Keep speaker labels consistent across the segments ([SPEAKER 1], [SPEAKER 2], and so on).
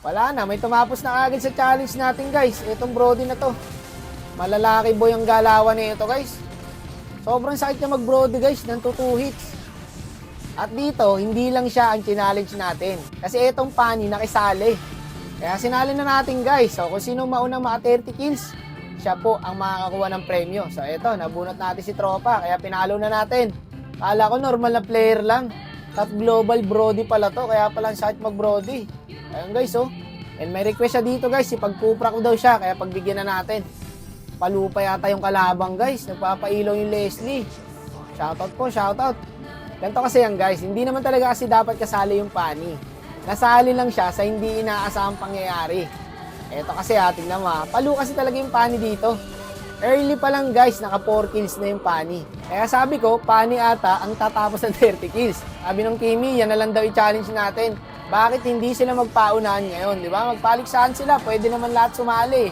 [SPEAKER 1] Wala na, may tumapos na agad sa challenge natin guys. Itong Brody na to. Malalaki boy ang galawan nito guys. Sobrang sakit niya mag Brody guys, ng 2 hits. At dito, hindi lang siya ang challenge natin. Kasi itong Pani nakisali. Kaya sinali na natin guys. So kung sino maunang maka 30 kills, siya po ang makakakuha ng premyo. So eto, nabunot natin si Tropa. Kaya pinalo na natin. Kala ko normal na player lang. Top global Brody pala to. Kaya pala ang sakit mag Brody. Ayun guys oh. And may request siya dito guys. Ipagpupra ko daw siya. Kaya pagbigyan na natin. Palupa yata yung kalabang guys. Nagpapailaw yung Leslie. Shoutout po, shoutout. Ganito kasi yan guys. Hindi naman talaga kasi dapat kasali yung Pani. Nasali lang siya sa hindi inaasahang pangyayari. Eto kasi tingnan mo. Palu kasi talaga yung Pani dito. Early pa lang guys, naka 4 kills na yung Pani. Kaya sabi ko, Pani ata ang tatapos ng 30 kills. Sabi ng Kimi, yan na lang daw i-challenge natin. Bakit hindi sila magpaunahan ngayon? Di ba? Magpaliksahan sila. Pwede naman lahat sumali.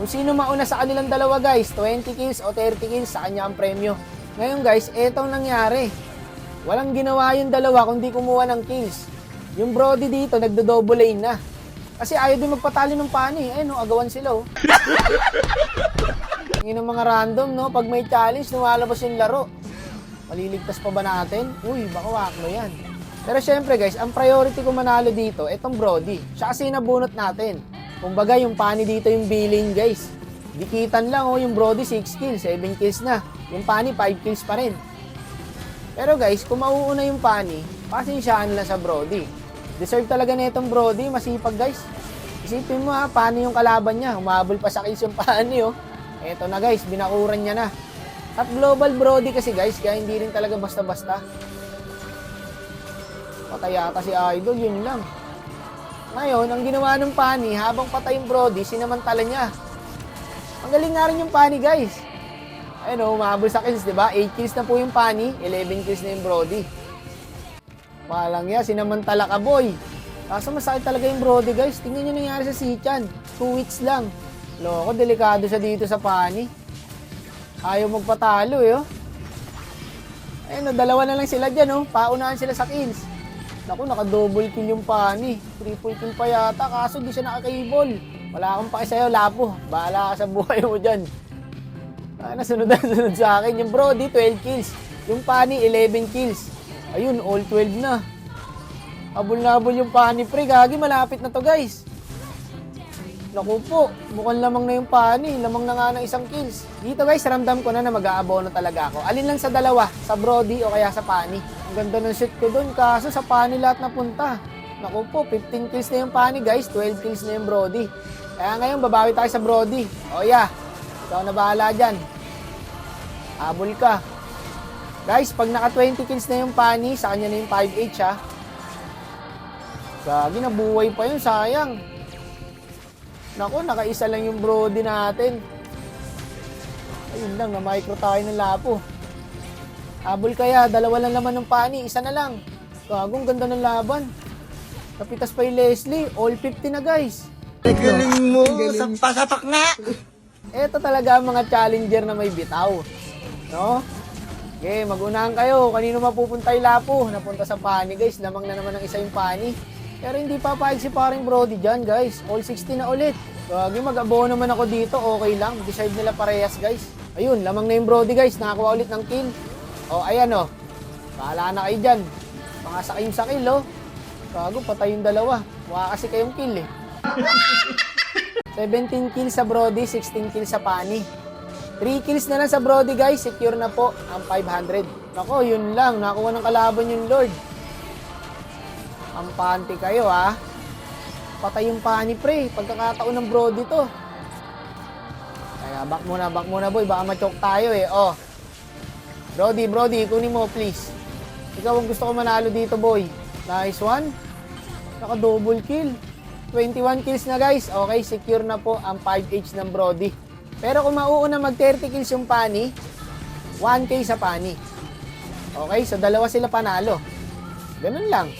[SPEAKER 1] Kung sino mauna sa kanilang dalawa guys, 20 kills o 30 kills, sa kanya ang premyo. Ngayon guys, etong nangyari. Walang ginawa yung dalawa kundi kumuha ng kills. Yung Brody dito, nagdo-double lane na. Kasi ayaw din magpatali ng Pani. Ayun, no, agawan sila, oh. Yung mga random, no? Pag may challenge, lumalabas yung laro. Maliligtas pa ba natin? Uy, baka waklo yan. Pero syempre, guys, ang priority ko manalo dito, itong Brody. Siya kasi nabunot natin. Kumbaga, yung Pani dito yung billing, guys. Dikitan lang, oh. Yung Brody, 6 kills, 7 kills na. Yung Pani, 5 kills pa rin. Pero guys, kung mauuna yung Pani, pasensyaan lang sa Brody. Deserve talaga na itong Brody, masipag guys. Isipin mo ha, Pani yung kalaban niya. Humabol pa sa kills yung Pani oh. Eto na guys, binakuran niya na. At global Brody kasi guys, kaya hindi rin talaga basta-basta. Patay yata si Idol, yun lang. Ngayon, ang ginawa ng Pani, habang patay yung Brody, sinamantala niya. Ang galing nga rin yung Pani guys. Ayun o, umabol sa kills, diba? 8 kills na po yung Pani, 11 kills na yung Brody. Walang ya, sinamantala ka boy. Kaso masakit talaga yung Brody guys. Tingnan nyo nangyari sa Sichan. 2 weeks lang. Loko, delikado siya dito sa Pani. Ayaw magpatalo eh oh. Ayun o, dalawa na lang sila dyan oh. Paunahan sila sa kills. Naku, naka-double kill yung Pani. Triple kill pa yata, kaso di siya naka-cable. Wala akong paki sa'yo, Lapo. Bahala ka sa buhay mo dyan. Nasunod na sunod sa akin. Yung Brody, 12 kills. Yung Pani, 11 kills. Ayun, all 12 na. Habol na habol yung Pani, pre. Gagi, malapit na to, guys. Naku po, mukhang lamang na yung Pani. Lamang na nga ng isang kills. Dito, guys, ramdam ko na mag-aabono talaga ako. Alin lang sa dalawa, sa Brody o kaya sa Pani. Ang ganda ng shoot ko dun, kaso sa Pani lahat napunta. Naku po, 15 kills na yung Pani, guys. 12 kills na yung Brody. Kaya ngayon, babawi tayo sa Brody. O, yeah. Ikaw na bahala dyan. Habol ka. Guys, pag naka 20 kills na yung Pani, sa kanya na yung 5H ha. Gagi, nabuhay pa yun, sayang. Naku, nakaisa lang yung Brody natin. Ayun lang, na-micro tayo ng Lapo. Habol kaya, dalawa lang naman ng Pani, isa na lang. Gagong ganda ng laban. Kapitas pa yung Leslie, all 50 na guys.
[SPEAKER 2] Galing mo, sapak nga.
[SPEAKER 1] Ito talaga ang mga challenger na may bitaw. No? Okay, mag-unahan kayo. Kanino mapupunta yung Lapo? Napunta sa Pani, guys. Lamang na naman ng isa yung Pani. Pero hindi papayag si paring Brody dyan, guys. All 60 na ulit. Gagi, mag-abono naman ako dito. Okay lang. Deserve nila parehas, guys. Ayun, lamang na yung Brody, guys. Nakakuha ulit ng kill. O, ayan, o. Bahala na kayo dyan. Mga sakim sa kill, o. Gago, patay yung dalawa. Mukha kasi kayong kill, eh. 17 kills sa Brody, 16 kills sa Pani. 3 kills na lang sa Brody guys, secure na po ang 500. Nako, yun lang, nakuha ng kalaban yung Lord. Ampante kayo ha. Patay yung Pani pre, pagkakataon ng Brody to. Kaya back muna boy, baka ma-choke tayo eh. Oh. Brody, kunin mo please. Ikaw ang gusto ko manalo dito boy. Nice one. Naka double kill. 21 kills na guys. Okay, secure na po ang 5H ng Brody. Pero kung mauuna mag 30 kills yung Pani, 1K sa Pani. Okay, so dalawa sila panalo. Ganun lang.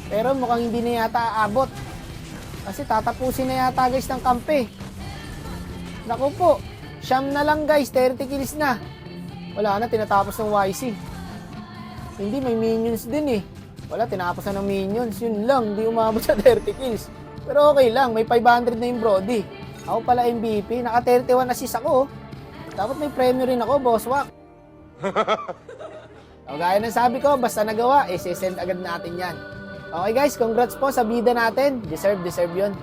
[SPEAKER 1] Pero mukhang hindi na yata aabot. Kasi tatapusin na yata guys ng kampe. Naku po, siyam na lang guys, 30 kills na. Wala na, tinatapos ng YC. Hindi, may minions din eh. Wala, tinapos na ng minions. Yun lang, hindi umabot sa 30 kills. Pero okay lang, may 500 na yung Brody. Ako pala MVP, naka 31 assist ako. Dapat may premyo rin ako, Boss Wak. O gaya ng sabi ko, basta nagawa, send agad natin yan. Okay guys, congrats po sa bida natin. Deserve yun.